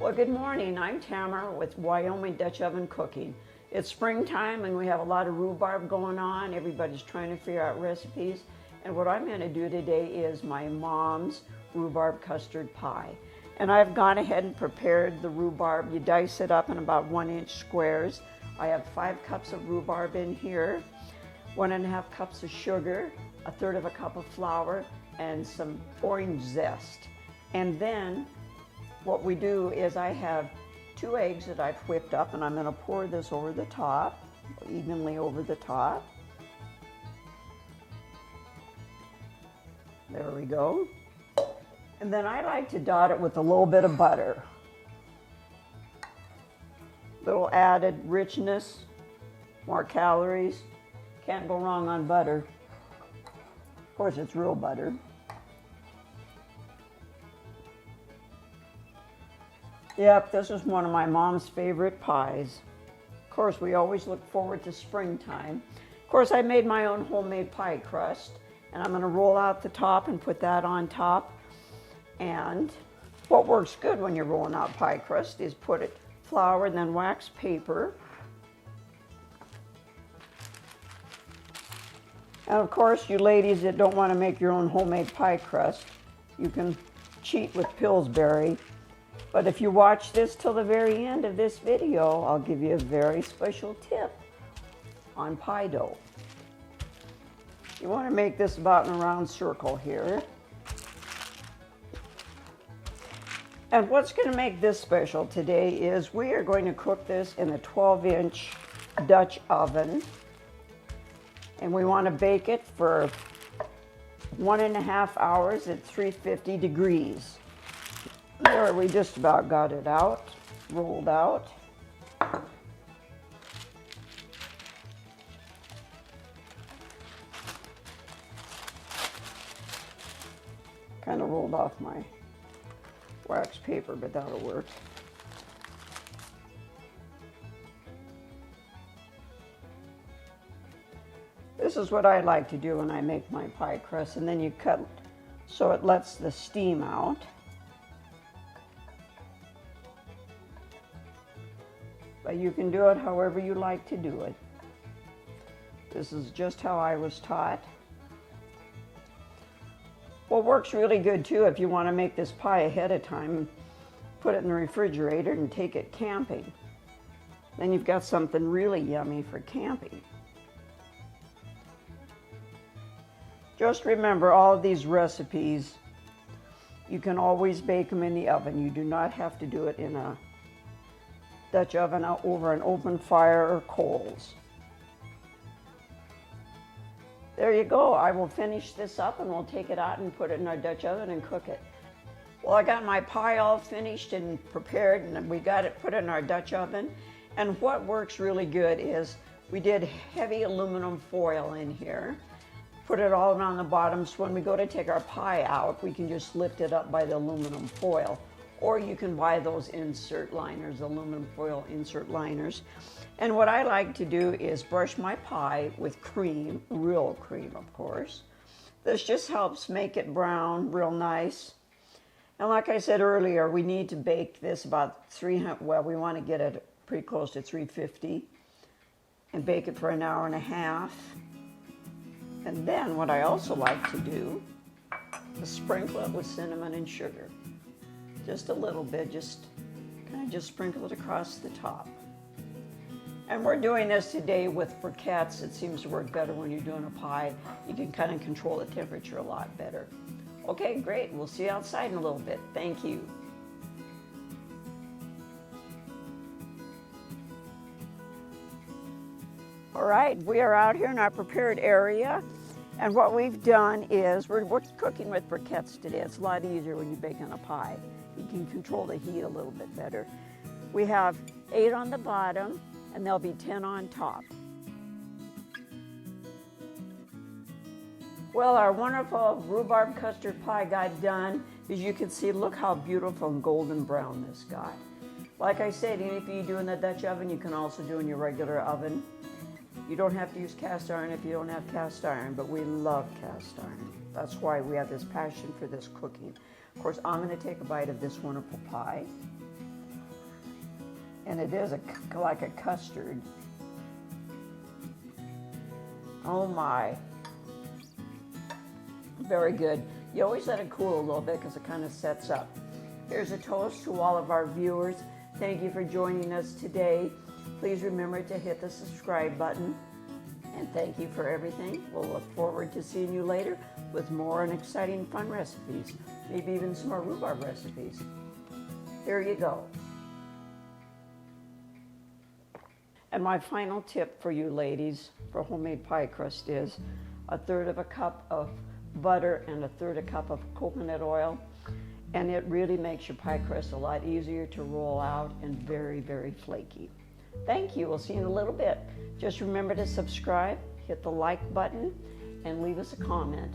Well, good morning. I'm Tamara with Wyoming Dutch Oven Cooking. It's springtime and we have a lot of rhubarb going on. Everybody's trying to figure out recipes. And what I'm going to do today is my mom's rhubarb custard pie. And I've gone ahead and prepared the rhubarb. You dice it up in about 1-inch squares. I have 5 cups of rhubarb in here, 1.5 cups of sugar, 1/3 cup of flour, and some orange zest. And then what we do is I have 2 eggs that I've whipped up, and I'm going to pour this over the top, evenly over the top. There we go. And then I like to dot it with a little bit of butter. Little added richness, more calories. Can't go wrong on butter. Of course, it's real butter. Yep, this is one of my mom's favorite pies. Of course, we always look forward to springtime. Of course, I made my own homemade pie crust, and I'm going to roll out the top and put that on top. And what works good when you're rolling out pie crust is put it flour and then wax paper. And of course, you ladies that don't want to make your own homemade pie crust, you can cheat with Pillsbury. But if you watch this till the very end of this video, I'll give you a very special tip on pie dough. You want to make this about in a round circle here. And what's going to make this special today is we are going to cook this in a 12-inch Dutch oven. And we want to bake it for 1.5 hours at 350 degrees. There, we just about got it out, rolled out. Kind of rolled off my wax paper, but that'll work. This is what I like to do when I make my pie crust, and then you cut so it lets the steam out. But you can do it however you like to do it. This is just how I was taught. What works really good too, if you want to make this pie ahead of time, put it in the refrigerator and take it camping. Then you've got something really yummy for camping. Just remember, all of these recipes, you can always bake them in the oven. You do not have to do it in a Dutch oven over an open fire or coals. There you go. I will finish this up and we'll take it out and put it in our Dutch oven and cook it. Well, I got my pie all finished and prepared, and we got it put in our Dutch oven. And what works really good is we did heavy aluminum foil in here. Put it all around the bottom, so when we go to take our pie out, we can just lift it up by the aluminum foil. Or you can buy those insert liners, aluminum foil insert liners. And what I like to do is brush my pie with cream, real cream, of course. This just helps make it brown real nice. And like I said earlier, we need to bake this about 300, well, we want to get it pretty close to 350 and bake it for 1.5 hours. And then what I also like to do is sprinkle it with cinnamon and sugar. Just a little bit, just kind of just sprinkle it across the top. And we're doing this today with briquettes. It seems to work better when you're doing a pie. You can kind of control the temperature a lot better. Okay, great. We'll see you outside in a little bit. Thank you. All right, we are out here in our prepared area. And what we've done is we're cooking with briquettes today. It's a lot easier when you bake on a pie. You can control the heat a little bit better. We have 8 on the bottom, and there'll be 10 on top. Well, our wonderful rhubarb custard pie got done. As you can see, look how beautiful and golden brown this got. Like I said, anything you do in the Dutch oven, you can also do in your regular oven. You don't have to use cast iron if you don't have cast iron, but we love cast iron. That's why we have this passion for this cooking. Of course, I'm going to take a bite of this wonderful pie. And it is like a custard. Oh my. Very good. You always let it cool a little bit because it kind of sets up. Here's a toast to all of our viewers. Thank you for joining us today. Please remember to hit the subscribe button. And thank you for everything. We'll look forward to seeing you later with more and exciting fun recipes. Maybe even some more rhubarb recipes. Here you go. And my final tip for you ladies for homemade pie crust is 1/3 cup of butter and 1/3 cup of coconut oil. And it really makes your pie crust a lot easier to roll out and very, very flaky. Thank you. We'll see you in a little bit. Just remember to subscribe, hit the like button, and leave us a comment.